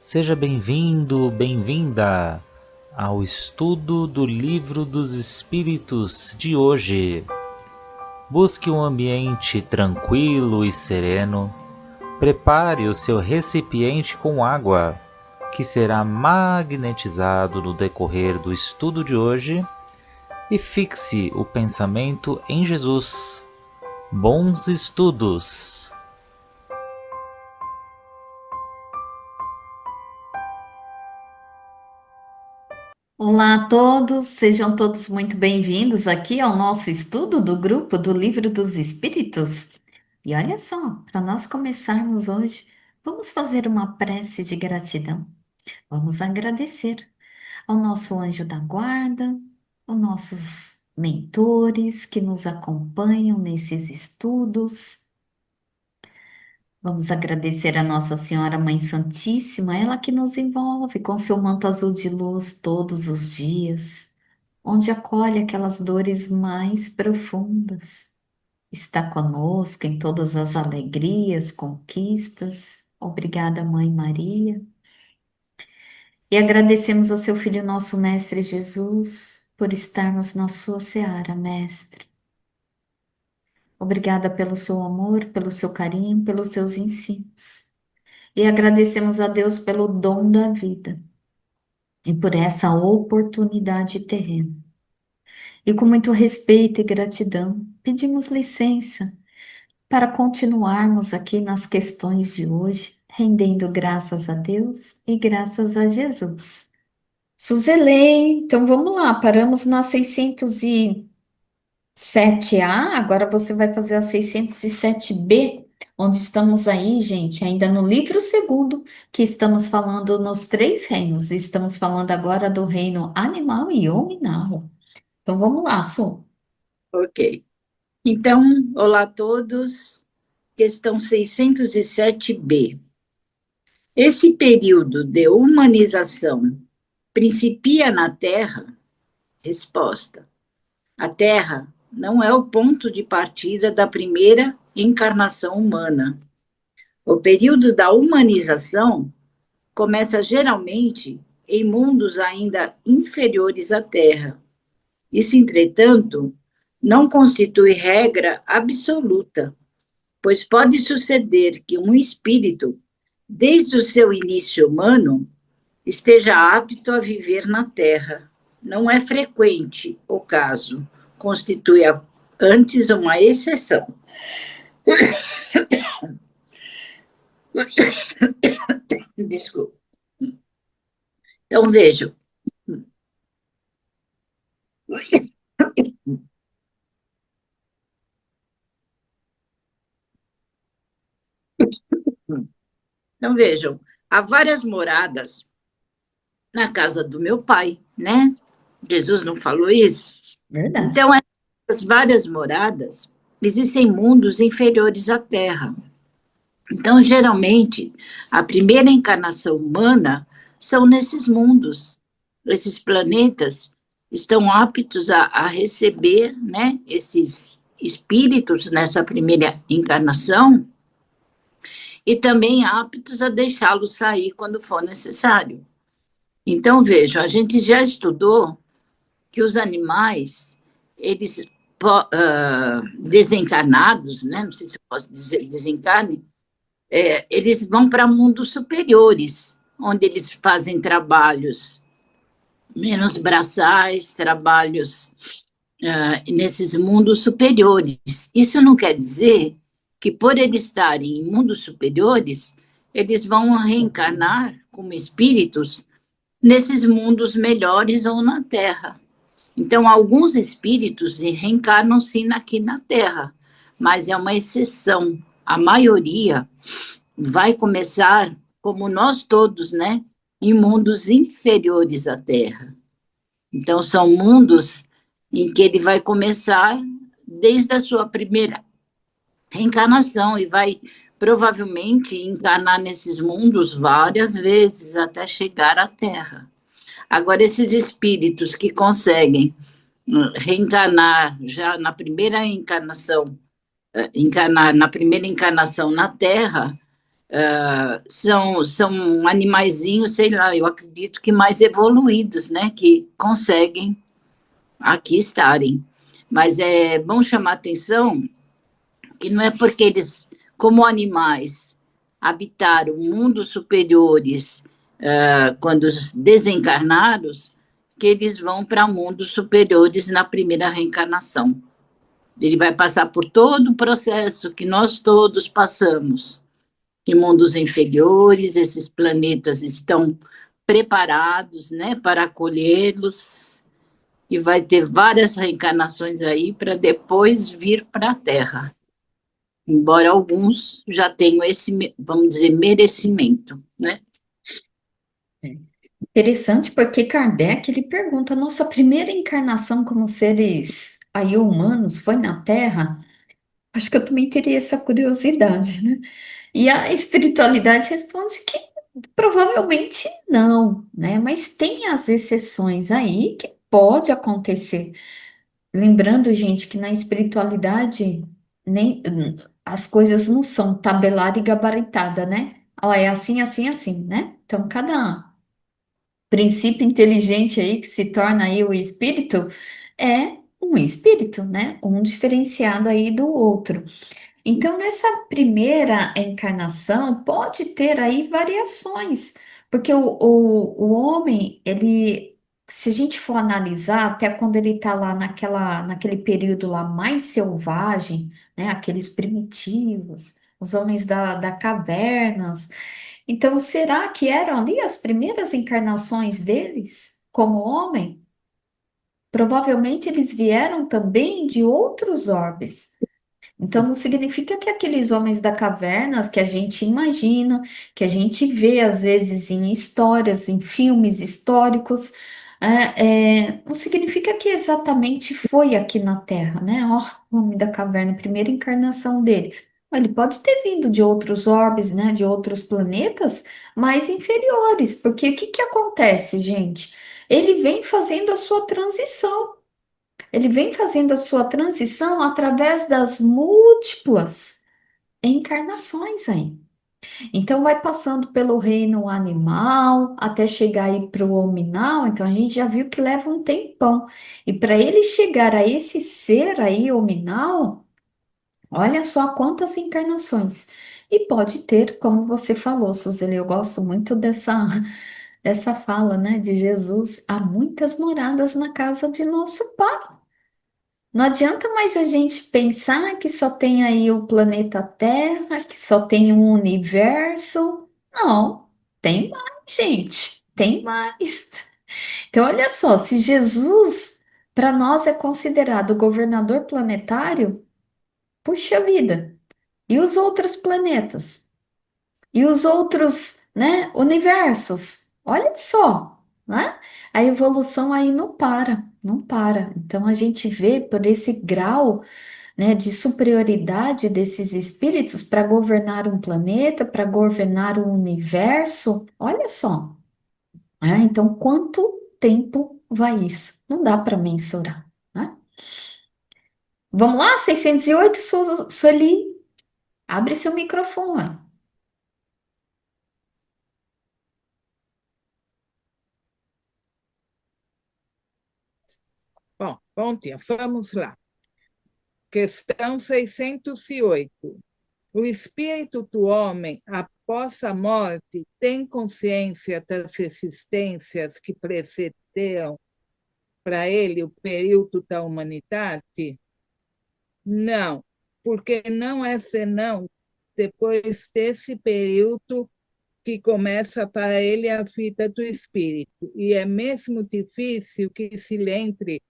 Seja bem-vindo, bem-vinda ao estudo do Livro dos Espíritos de hoje. Busque um ambiente tranquilo e sereno. Prepare o seu recipiente com água, que será magnetizado no decorrer do estudo de hoje, e fixe o pensamento em Jesus. Bons estudos! Olá a todos, sejam todos muito bem-vindos aqui ao nosso estudo do grupo do Livro dos Espíritos. E olha só, para nós começarmos hoje, vamos fazer uma prece de gratidão. Vamos agradecer ao nosso anjo da guarda, aos nossos mentores que nos acompanham nesses estudos. Vamos agradecer a Nossa Senhora Mãe Santíssima, ela que nos envolve com seu manto azul de luz todos os dias, onde acolhe aquelas dores mais profundas. Está conosco em todas as alegrias, conquistas. Obrigada, Mãe Maria. E agradecemos a seu Filho, nosso Mestre Jesus, por estarmos na sua seara, Mestre. Obrigada pelo seu amor, pelo seu carinho, pelos seus ensinos. E agradecemos a Deus pelo dom da vida e por essa oportunidade terrena. E com muito respeito e gratidão, pedimos licença para continuarmos aqui nas questões de hoje, rendendo graças a Deus e graças a Jesus. Suzelei, então vamos lá, paramos na 607A, agora você vai fazer a 607B, onde estamos aí, gente, ainda no livro segundo, que estamos falando nos três reinos. Estamos falando agora do reino animal e hominal. Então vamos lá, Su. Ok. Então, olá a todos. Questão 607b. Esse período de humanização principia na Terra? Resposta. A Terra não é o ponto de partida da primeira encarnação humana. O período da humanização começa geralmente em mundos ainda inferiores à Terra. Isso, entretanto, não constitui regra absoluta, pois pode suceder que um espírito, desde o seu início humano, esteja apto a viver na Terra. Não é frequente o caso, constitui antes uma exceção. Desculpa. Então, vejam. Então, vejam, há várias moradas na casa do meu pai, né? Jesus não falou isso? Verdade. Então, essas várias moradas, existem mundos inferiores à Terra. Então, geralmente, a primeira encarnação humana são nesses mundos. Esses planetas estão aptos a receber, né, esses espíritos nessa primeira encarnação e também aptos a deixá-los sair quando for necessário. Então, vejam, a gente já estudou que os animais, eles desencarnados, né, não sei se eu posso dizer desencarne, eles vão para mundos superiores, onde eles fazem trabalhos menos braçais, trabalhos nesses mundos superiores. Isso não quer dizer que, por eles estarem em mundos superiores, eles vão reencarnar como espíritos nesses mundos melhores ou na Terra. Então, alguns espíritos reencarnam sim aqui na Terra, mas é uma exceção. A maioria vai começar, como nós todos, né, em mundos inferiores à Terra. Então, são mundos em que ele vai começar desde a sua primeira reencarnação e vai provavelmente encarnar nesses mundos várias vezes até chegar à Terra. Agora, esses espíritos que conseguem reencarnar já na primeira encarnação, encarnar na primeira encarnação na Terra, São animaizinhos, sei lá, eu acredito que mais evoluídos, né, que conseguem aqui estarem. Mas é bom chamar atenção que não é porque eles, como animais, habitaram mundos superiores quando desencarnados, que eles vão para mundos superiores na primeira reencarnação. Ele vai passar por todo o processo que nós todos passamos. Em mundos inferiores, esses planetas estão preparados, né, para acolhê-los, e vai ter várias reencarnações aí para depois vir para a Terra. Embora alguns já tenham esse, vamos dizer, merecimento, né? Interessante, porque Kardec, ele pergunta, nossa primeira encarnação como seres aí humanos foi na Terra? Acho que eu também teria essa curiosidade, né? E a espiritualidade responde que provavelmente não, né? Mas tem as exceções aí que pode acontecer. Lembrando, gente, que na espiritualidade nem as coisas não são tabelada e gabaritada, né? Ó, é assim, assim, assim, né? Então, cada princípio inteligente aí que se torna aí o espírito é um espírito, né? Um diferenciado aí do outro. Então, nessa primeira encarnação, pode ter aí variações, porque o homem, ele, se a gente for analisar, até quando ele está lá naquele período lá mais selvagem, né, aqueles primitivos, os homens da cavernas, então, será que eram ali as primeiras encarnações deles como homem? Provavelmente eles vieram também de outros orbes. Então, não significa que aqueles homens da caverna que a gente imagina, que a gente vê às vezes em histórias, em filmes históricos, não significa que exatamente foi aqui na Terra, né? Ó, o homem da caverna, a primeira encarnação dele. Ele pode ter vindo de outros orbes, né? De outros planetas mais inferiores, porque o que que acontece, gente? Ele vem fazendo a sua transição. Ele vem fazendo a sua transição através das múltiplas encarnações aí. Então, vai passando pelo reino animal até chegar aí para o hominal. Então, a gente já viu que leva um tempão. E para ele chegar a esse ser aí, hominal, olha só quantas encarnações. E pode ter, como você falou, Suzeli, eu gosto muito dessa fala, né, de Jesus, há muitas moradas na casa de nosso Pai. Não adianta mais a gente pensar que só tem aí o planeta Terra, que só tem um universo. Não, tem mais, gente, tem mais. Então, olha só, se Jesus para nós é considerado governador planetário, puxa vida, e os outros planetas? E os outros, né, universos? Olha só, né? A evolução aí não para, não para. Então, a gente vê por esse grau, né, de superioridade desses espíritos para governar um planeta, para governar um universo. Olha só, né? Então, quanto tempo vai isso? Não dá para mensurar, né? Vamos lá, 608, Sueli, abre seu microfone. Bom dia, vamos lá. Questão 608. O espírito do homem, após a morte, tem consciência das existências que precederam para ele o período da humanidade? Não, porque não é senão depois desse período que começa para ele a vida do espírito. E é mesmo difícil que se lembre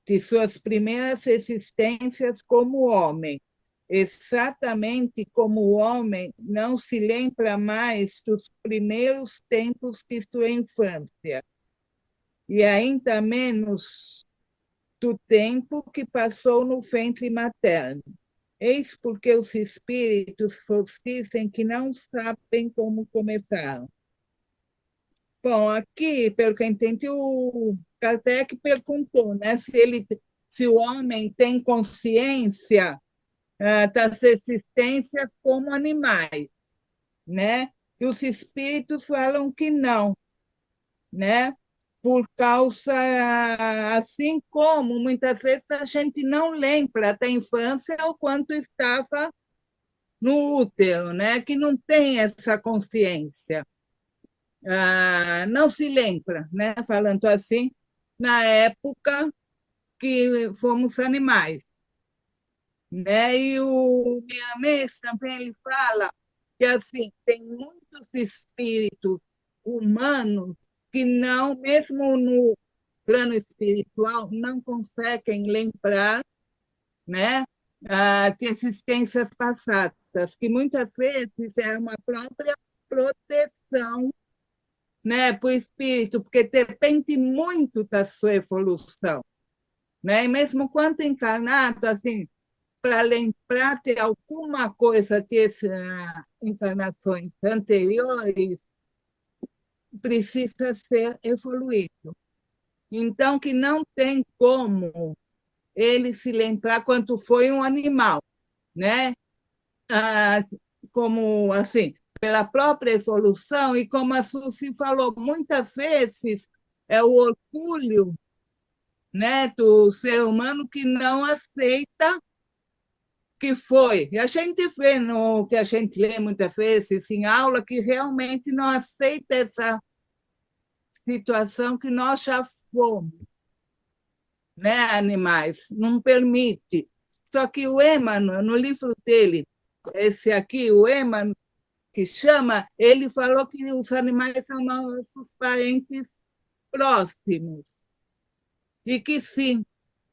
de suas primeiras existências como homem, exatamente como o homem não se lembra mais dos primeiros tempos de sua infância, e ainda menos do tempo que passou no ventre materno. Eis porque os espíritos vos dizem que não sabem como começaram. Bom, aqui, pelo que eu entendi, o Kardec perguntou, né, se o homem tem consciência das existências como animais, né? E os espíritos falam que não, né? Por causa, assim como muitas vezes a gente não lembra da infância o quanto estava no útero, né? Que não tem essa consciência, não se lembra, né? Falando assim, na época que fomos animais, né? E o Miramês também ele fala que assim tem muitos espíritos humanos que não, mesmo no plano espiritual, não conseguem lembrar, né, de existências passadas, que muitas vezes é uma própria proteção, né, para o espírito, porque depende muito da sua evolução, né? E mesmo quando encarnado, assim, para lembrar de alguma coisa de encarnações anteriores, precisa ser evoluído. Então, que não tem como ele se lembrar quanto foi um animal, né? Como assim, pela própria evolução, e como a Suzy falou, muitas vezes é o orgulho, né, do ser humano que não aceita que foi. E a gente vê no que a gente lê muitas vezes em aula que realmente não aceita essa situação que nós já fomos, né, animais, não permite. Só que o Emmanuel, no livro dele, esse aqui, o Emmanuel, que chama, ele falou que os animais são nossos parentes próximos. E que sim,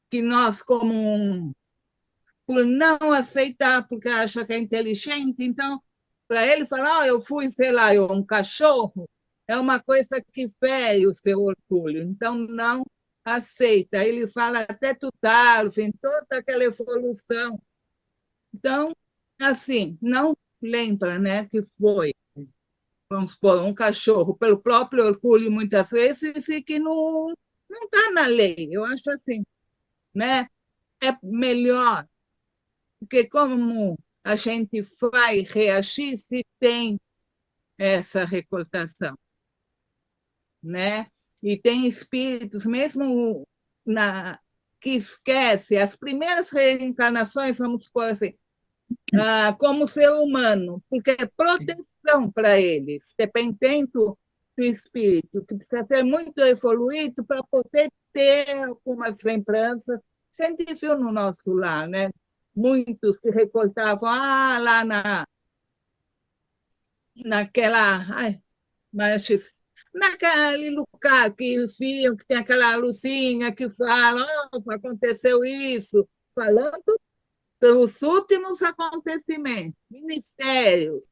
que nós, por não aceitar, porque acha que é inteligente, então, para ele falar, eu fui, sei lá, um cachorro, é uma coisa que fere o seu orgulho, então não aceita. Ele fala até do Darwin, toda aquela evolução. Então, assim, não lembra, né, que foi, vamos supor, um cachorro, pelo próprio orgulho, muitas vezes, e que não está na lei. Eu acho assim, né? É melhor, porque como a gente vai reagir se tem essa recordação, né? E tem espíritos, mesmo que esquece as primeiras reencarnações, vamos supor assim, como ser humano, porque é proteção para eles, dependendo do espírito, que precisa ser muito evoluído para poder ter algumas lembranças. A gente viu no nosso lar, né? Muitos que recordavam, lá naquela, mas naquele lugar que viam que tem aquela luzinha que fala, aconteceu isso, falando pelos últimos acontecimentos, ministérios,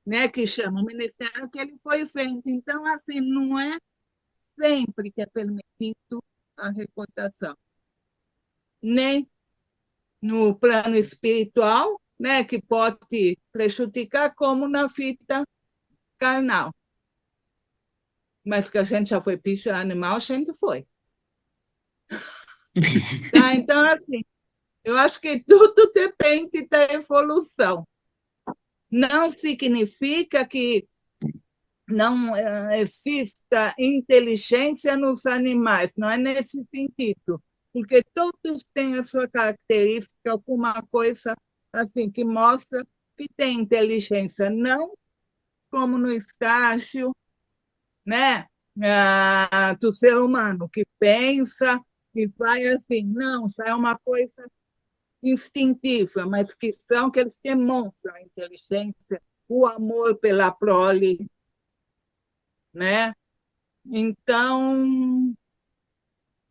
né, que chamam ministério, que ele foi feito. Então, assim, não é sempre que é permitido a recordação, nem no plano espiritual, né, que pode prejudicar, como na fita carnal. Mas que a gente já foi bicho animal, a gente foi. Tá? Então, assim, eu acho que tudo depende da evolução. Não significa que não exista inteligência nos animais, não é nesse sentido, porque todos têm a sua característica, alguma coisa assim que mostra que tem inteligência, não como no estágio, né, do ser humano, que pensa e vai assim, não, isso é uma coisa instintiva, mas que eles demonstram a inteligência, o amor pela prole, né? Então,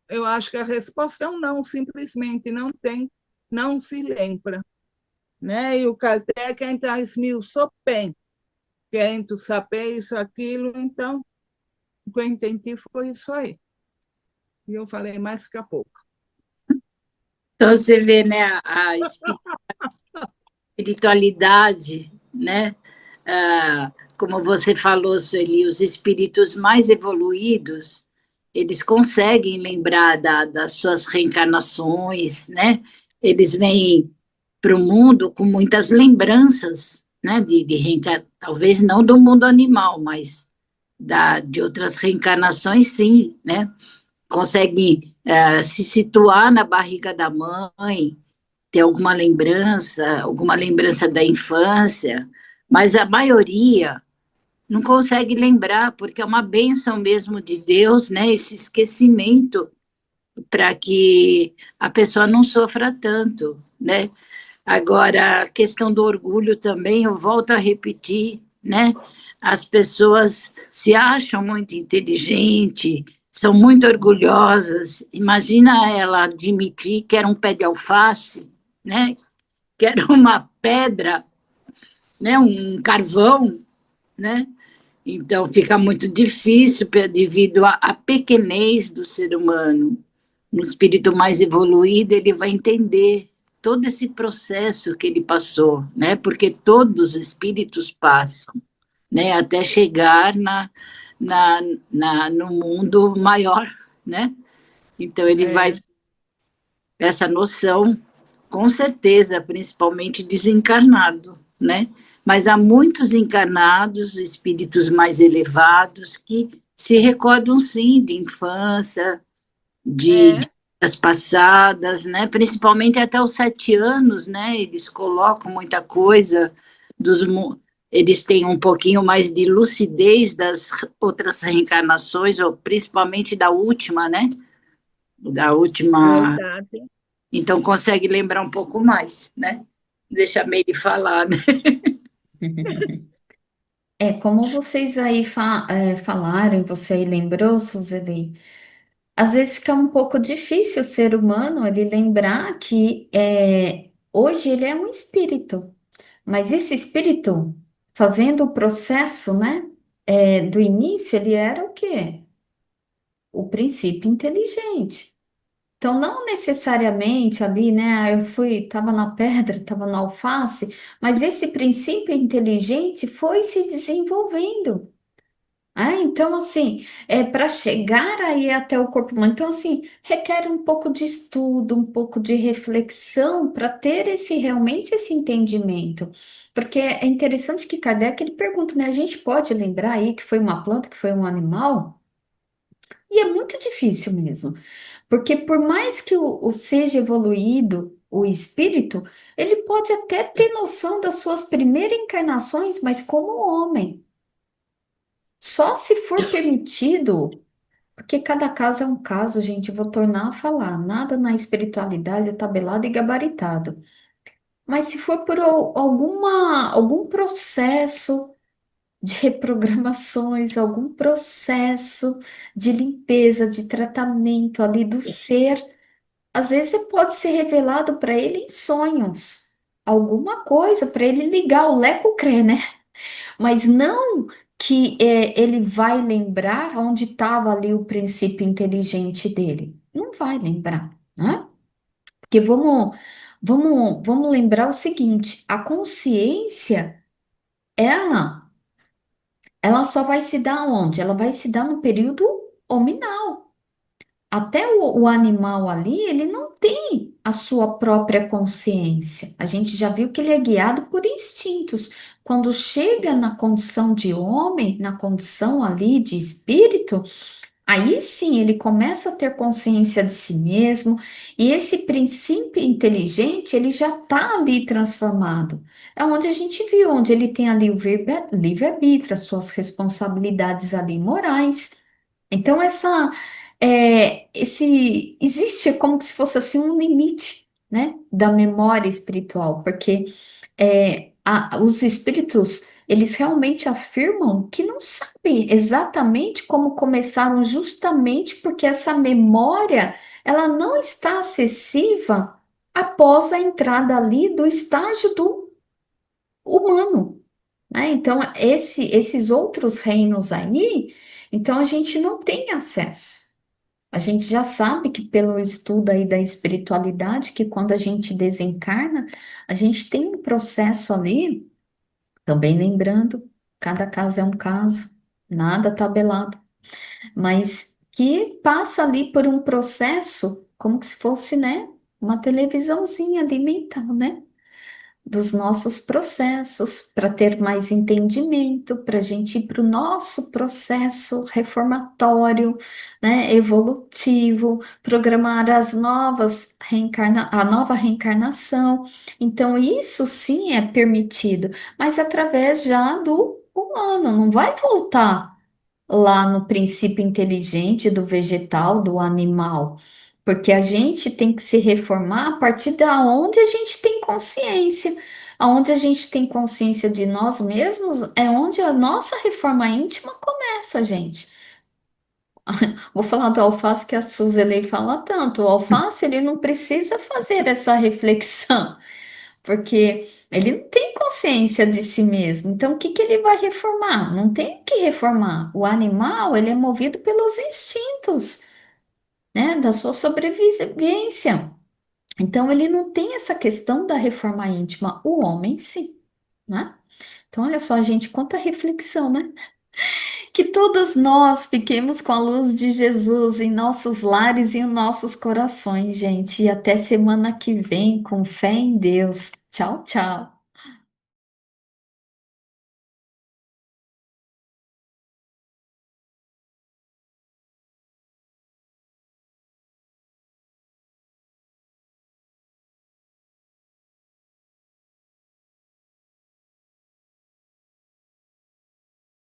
eu acho que a resposta é um não, simplesmente não tem, não se lembra, né? E o Kardec ainda esmiuçou bem, querendo saber isso, aquilo, então, o que eu entendi foi isso aí. E eu falei mais daqui a pouco. Então, você vê, né, a espiritualidade, né? Como você falou, Sueli, os espíritos mais evoluídos, eles conseguem lembrar das suas reencarnações, né? Eles vêm para o mundo com muitas lembranças, né, talvez não do mundo animal, mas de outras reencarnações, sim, né? Consegue se situar na barriga da mãe, ter alguma lembrança da infância, mas a maioria não consegue lembrar, porque é uma bênção mesmo de Deus, né? Esse esquecimento para que a pessoa não sofra tanto, né? Agora, a questão do orgulho também, eu volto a repetir, né? As pessoas se acham muito inteligentes, são muito orgulhosas. Imagina ela admitir que era um pé de alface, né? Que era uma pedra, né? Um carvão, né? Então, fica muito difícil devido à pequenez do ser humano. Um espírito mais evoluído, ele vai entender todo esse processo que ele passou, né? Porque todos os espíritos passam, né? Até chegar no mundo maior, né? Então, ele vai ter essa noção, com certeza, principalmente desencarnado, né? Mas há muitos encarnados, espíritos mais elevados, que se recordam, sim, de infância, de as passadas, né? Principalmente até os 7 anos, né? Eles colocam muita coisa eles têm um pouquinho mais de lucidez das outras reencarnações, ou principalmente da última, né? Da última. Verdade. Então consegue lembrar um pouco mais, né? Deixa a Meire falar, né? Como vocês aí falaram, você aí lembrou, Suzeli, às vezes fica um pouco difícil o ser humano ele lembrar que hoje ele é um espírito, mas esse espírito, fazendo o processo, né, do início, ele era o quê? O princípio inteligente. Então, não necessariamente ali, né? Eu estava na pedra, estava na alface, mas esse princípio inteligente foi se desenvolvendo. Então, assim, para chegar aí até o corpo humano, então, assim, requer um pouco de estudo, um pouco de reflexão para ter realmente esse entendimento. Porque é interessante que Kardec, ele pergunta, né? A gente pode lembrar aí que foi uma planta, que foi um animal? E é muito difícil mesmo. Porque por mais que o seja evoluído, o espírito, ele pode até ter noção das suas primeiras encarnações, mas como homem. Só se for permitido, porque cada caso é um caso, gente, eu vou tornar a falar, nada na espiritualidade é tabelado e gabaritado. Mas se for por algum processo de reprogramações, algum processo de limpeza, de tratamento ali do ser, às vezes pode ser revelado para ele em sonhos, alguma coisa para ele ligar o leco-crê, né? Mas não que ele vai lembrar onde estava ali o princípio inteligente dele. Não vai lembrar, né? Porque vamos lembrar o seguinte: a consciência, ela, ela só vai se dar onde? Ela vai se dar no período hominal. Até o animal ali, ele não tem a sua própria consciência. A gente já viu que ele é guiado por instintos. Quando chega na condição de homem, na condição ali de espírito, aí sim ele começa a ter consciência de si mesmo, e esse princípio inteligente, ele já está ali transformado. É onde a gente viu, onde ele tem ali o livre-arbítrio, as suas responsabilidades ali morais. Então, existe como se fosse assim um limite, né, da memória espiritual, porque os espíritos, eles realmente afirmam que não sabem exatamente como começaram, justamente porque essa memória, ela não está acessível após a entrada ali do estágio do humano, né? Então, esses outros reinos aí, então a gente não tem acesso. A gente já sabe que pelo estudo aí da espiritualidade, que quando a gente desencarna, a gente tem um processo ali, também lembrando, cada caso é um caso, nada tabelado, mas que passa ali por um processo como se fosse, né, uma televisãozinha ali mental, né? dos nossos processos, para ter mais entendimento, para a gente ir para o nosso processo reformatório, né, evolutivo, programar a nova reencarnação. Então, isso sim é permitido, mas através já do humano, não vai voltar lá no princípio inteligente do vegetal, do animal, porque a gente tem que se reformar a partir da onde a gente tem consciência. Aonde a gente tem consciência de nós mesmos é onde a nossa reforma íntima começa, gente. Vou falar do alface que a Suzeli fala tanto. O alface, ele não precisa fazer essa reflexão, porque ele não tem consciência de si mesmo. Então, o que que ele vai reformar? Não tem o que reformar. O animal, ele é movido pelos instintos, né, da sua sobrevivência. Então, ele não tem essa questão da reforma íntima. O homem, sim, né? Então, olha só, gente, quanta reflexão, né? Que todos nós fiquemos com a luz de Jesus em nossos lares e em nossos corações, gente. E até semana que vem, com fé em Deus. Tchau, tchau.